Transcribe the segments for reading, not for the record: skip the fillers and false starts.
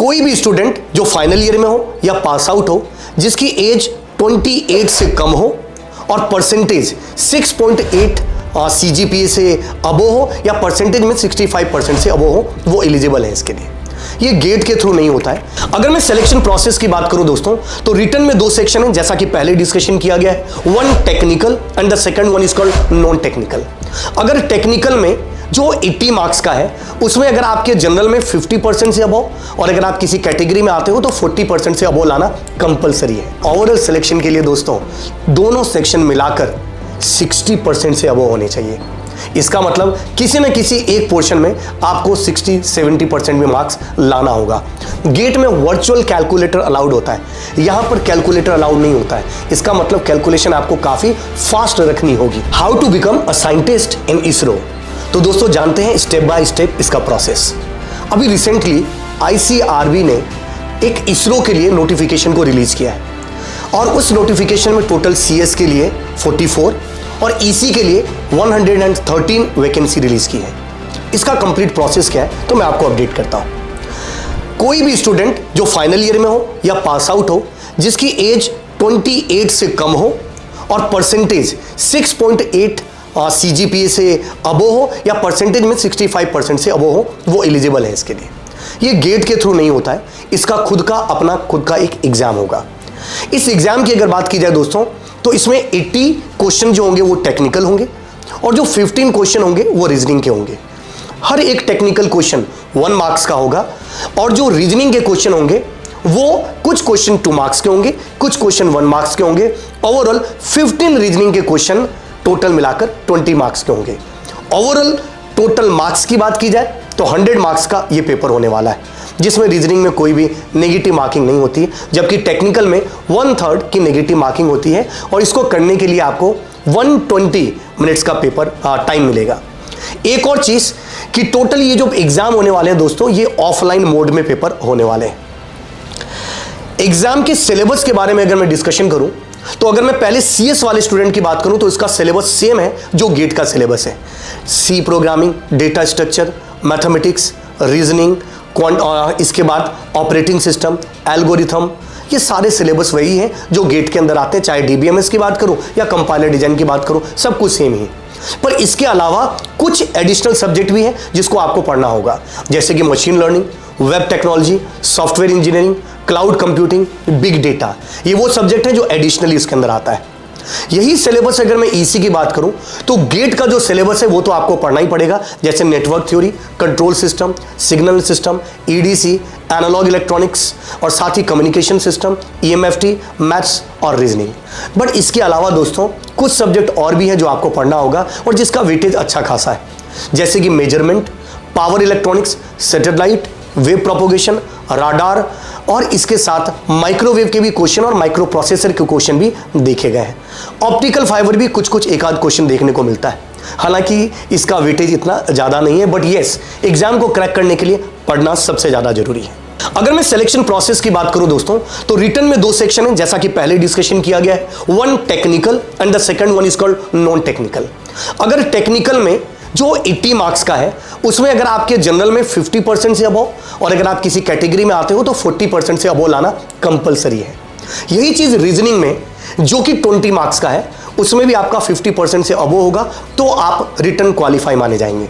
कोई भी स्टूडेंट जो फाइनल ईयर में हो या पास आउट हो, जिसकी एज 28 से कम हो और परसेंटेज 6.8 CGPA से अबो हो या परसेंटेज में 65% से अबो हो, वो एलिजिबल है इसके लिए। ये गेट के थ्रू नहीं होता है। अगर मैं सिलेक्शन प्रोसेस की बात करूं दोस्तों, तो रिटन में 2 सेक्शन है, जैसा कि पहले डिस्कशन किया गया है, one technical and the second one is called non technical. अगर टेक्निकल में जो 80 मार्क्स का है, उसमें अगर आपके जनरल में 50% से अबव और अगर आप किसी कैटेगरी में आते हो तो 40% से अबव लाना कंपलसरी है। ओवरऑल सिलेक्शन के लिए दोस्तों दोनों सेक्शन मिलाकर 60% से अबव होने चाहिए। इसका मतलब किसी न किसी एक पोर्शन में आपको 60-70% में मार्क्स लाना होगा। गेट में वर्चुअल कैलकुलेटर अलाउड होता है, यहां पर कैलकुलेटर अलाउड नहीं होता है। इसका मतलब कैलकुलेशन आपको काफी फास्ट रखनी होगी। How to become a scientist in ISRO, तो दोस्तों जानते हैं स्टेप बाय स्टेप इसका प्रोसेस। अभी रिसेंटली ICRB ने एक इसरो के लिए नोटिफिकेशन को रिलीज किया है और उस नोटिफिकेशन में टोटल CS के लिए 44 और EC के लिए 113 वैकेंसी रिलीज की है। इसका कंप्लीट प्रोसेस क्या है तो मैं आपको अपडेट करता हूं। कोई भी स्टूडेंट जो फाइनल ईयर में हो या पास आउट हो, जिसकी एज 28 से कम हो और परसेंटेज 6.8 CGPA से अबो हो या परसेंटेज में 65% से अबो हो, वो एलिजिबल है इसके लिए। ये गेट के थ्रू नहीं होता है, इसका खुद का एक एग्जाम होगा। इस एग्जाम की अगर बात की जाए दोस्तों, तो इसमें 80 क्वेश्चन जो होंगे वो टेक्निकल होंगे और जो 15 क्वेश्चन होंगे वो रीजनिंग के होंगे। हर एक टेक्निकल क्वेश्चन 1 मार्क्स का होगा और जो रीजनिंग के क्वेश्चन होंगे वो कुछ क्वेश्चन 2 मार्क्स के होंगे, कुछ क्वेश्चन 1 मार्क्स के होंगे। ओवरऑल 15 रीजनिंग के क्वेश्चन टोटल मिलाकर 20 मार्क्स के होंगे। ओवरऑल टोटल मार्क्स की बात की जाए तो 100 मार्क्स का ये पेपर होने वाला है, जिसमें रीजनिंग में कोई भी नेगेटिव मार्किंग नहीं होती, जबकि टेक्निकल में 1/3 की नेगेटिव मार्किंग होती है और इसको करने के लिए आपको 120 मिनट्स का पेपर टाइम मिलेगा। एक और चीज कि टोटल ये जो एग्जाम होने वाले हैं दोस्तों, ये ऑफलाइन मोड में पेपर होने वाले हैं। एग्जाम के सिलेबस के बारे में अगर मैं डिस्कशन करूं, तो अगर मैं पहले CS वाले स्टूडेंट की बात करूं तो इसका सिलेबस सेम है जो गेट का सिलेबस है। C programming, data structure, mathematics, reasoning, इसके बाद ऑपरेटिंग सिस्टम, एल्गोरिथम, ये सारे सिलेबस वही हैं जो गेट के अंदर आते हैं। चाहे DBMS की बात करूं या कंपाइलर डिजाइन की बात करूं, सब कुछ सेम ही। पर इसके अलावा कुछ एडिशनल सब्जेक्ट भी हैं जिसको आपको पढ़ना होगा, जैसे कि machine learning, web technology, software engineering, cloud computing, big data. ये वो सब्जेक्ट है जो एडिशनली इसके अंदर आता है। यही सिलेबस अगर मैं EC की बात करूं तो गेट का जो सिलेबस है वो तो आपको पढ़ना ही पड़ेगा, जैसे network theory, control system, signal system, EDC, analogue electronics और साथ ही कम्युनिकेशन सिस्टम, EMFT, मैथ्स और रीजनिंग। बट इसके अलावा दोस्तों कुछ सब्जेक्ट और भी हैं जो आपको पढ़ना होगा और जिसका वेटेज अच्छा खासा है, जैसे कि measurement, power electronics, satellite, wave propagation, radar और इसके साथ माइक्रोवेव के भी क्वेश्चन और माइक्रो प्रोसेसर के क्वेश्चन भी देखे गए हैं। ऑप्टिकल फाइबर भी कुछ एक आध क्वेश्चन देखने को मिलता है, हालांकि इसका वेटेज इतना ज़्यादा नहीं है, बट येस एग्जाम को क्रैक करने के लिए पढ़ना सबसे ज़्यादा जरूरी है। अगर मैं सिलेक्शन प्रोसेस की बात करूं दोस्तों, तो रिटन में 2 सेक्शन है, जैसा कि पहले डिस्कशन किया गया है, one technical and the second one is called non technical. अगर टेक्निकल में जो 80 मार्क्स का है, उसमें अगर आपके जनरल में 50% से अबव और अगर आप किसी कैटेगरी में आते हो तो 40% से अबव लाना कंपलसरी है। यही चीज रीजनिंग में जो कि 20 मार्क्स का है, उसमें भी आपका 50% से अबव होगा तो आप रिटन क्वालिफाई माने जाएंगे।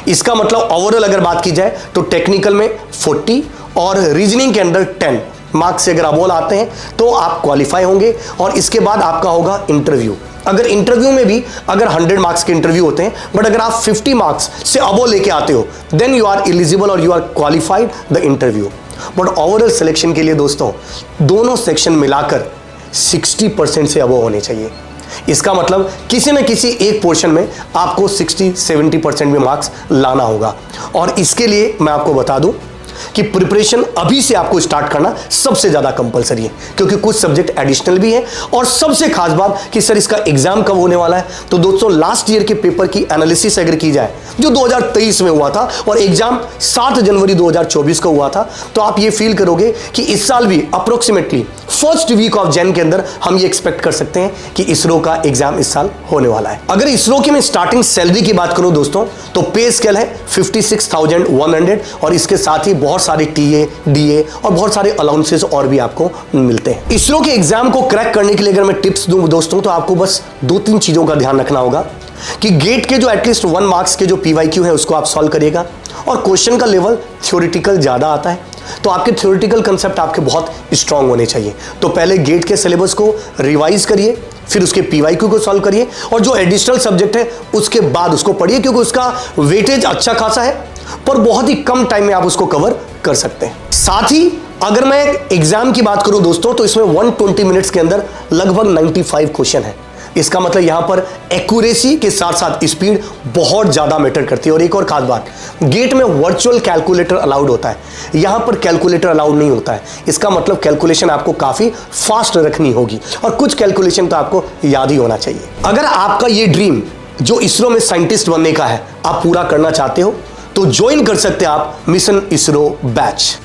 इसका मतलब ओवरऑल अगर बात की जाए तो टेक्निकल में 40 और रीजनिंग के अंदर 10 मार्क्स से अगर अबव आते हैं तो आप क्वालिफाई होंगे और इसके बाद आपका होगा इंटरव्यू। अगर इंटरव्यू में भी अगर 100 मार्क्स के इंटरव्यू होते हैं, बट अगर आप 50 मार्क्स से अबव लेके आते हो, देन यू आर एलिजिबल और you are qualified the interview. But overall selection के लिए दोस्तों दोनों सेक्शन मिलाकर 60% से अबव होने चाहिए। इसका मतलब किसी न किसी एक पोर्शन में आपको 60-70% में मार्क्स लाना होगा और इसके लिए मैं आपको बता दूं कि प्रिपरेशन अभी से आपको स्टार्ट करना सबसे ज्यादा कंपलसरी है, क्योंकि कुछ सब्जेक्ट एडिशनल भी है। और सबसे खास बात कि सर इसका एग्जाम कब होने वाला है, तो दोस्तों लास्ट ईयर के पेपर की एनालिसिस अगर की जाए जो 2023 में हुआ था और एग्जाम 7 जनवरी 2024 को हुआ था, तो आप ये फील करोगे कि इस साल भी approximately first week of Jan के अंदर हम ये एक्सपेक्ट कर सकते हैं कि इसरो का एग्जाम इस साल होने वाला है। अगर इसरो की मैं स्टार्टिंग सैलरी की बात करूं दोस्तों, तो पे स्केल है 56,100 और इसके साथ ही बहुत बहुत सारे टीए, डीए और बहुत सारे अलाउंसेस और भी आपको मिलते हैं। इसरो के एग्जाम को क्रैक करने के लिए अगर मैं टिप्स दूं दोस्तों, तो आपको बस 2-3 चीजों का ध्यान रखना होगा कि गेट के जो एटलीस्ट 1 मार्क्स के जो PYQ है उसको आप सॉल्व करिएगा, और क्वेश्चन का लेवल थ्योरेटिकल ज्यादा आता है, तो आपके थ्योरेटिकल कंसेप्ट आपके बहुत स्ट्रांग होने चाहिए। तो पहले गेट के सिलेबस को रिवाइज करिए, फिर उसके PYQ को सॉल्व करिए, और जो एडिशनल सब्जेक्ट है उसके बाद उसको पढ़िए, क्योंकि उसका वेटेज अच्छा खासा है, पर बहुत ही कम टाइम में आप उसको कवर कर सकते हैं। साथ ही अगर मैं एग्जाम की बात करूं दोस्तों, तो इसमें 120 मिनट्स के अंदर लगभग 95 क्वेश्चन है। इसका मतलब यहां पर एक्यूरेसी के साथ साथ स्पीड बहुत ज्यादा मैटर करती है। और एक और खास बात, गेट में वर्चुअल कैलकुलेटर अलाउड होता है, यहां पर कैलकुलेटर अलाउड नहीं होता है। इसका मतलब कैलकुलेशन आपको काफी फास्ट रखनी होगी, और कुछ कैलकुलेशन तो आपको याद ही होना चाहिए। अगर आपका ये ड्रीम जो इसरो में साइंटिस्ट बनने का है आप पूरा करना चाहते हो, तो ज्वाइन कर सकते हैं आप मिशन इसरो बैच।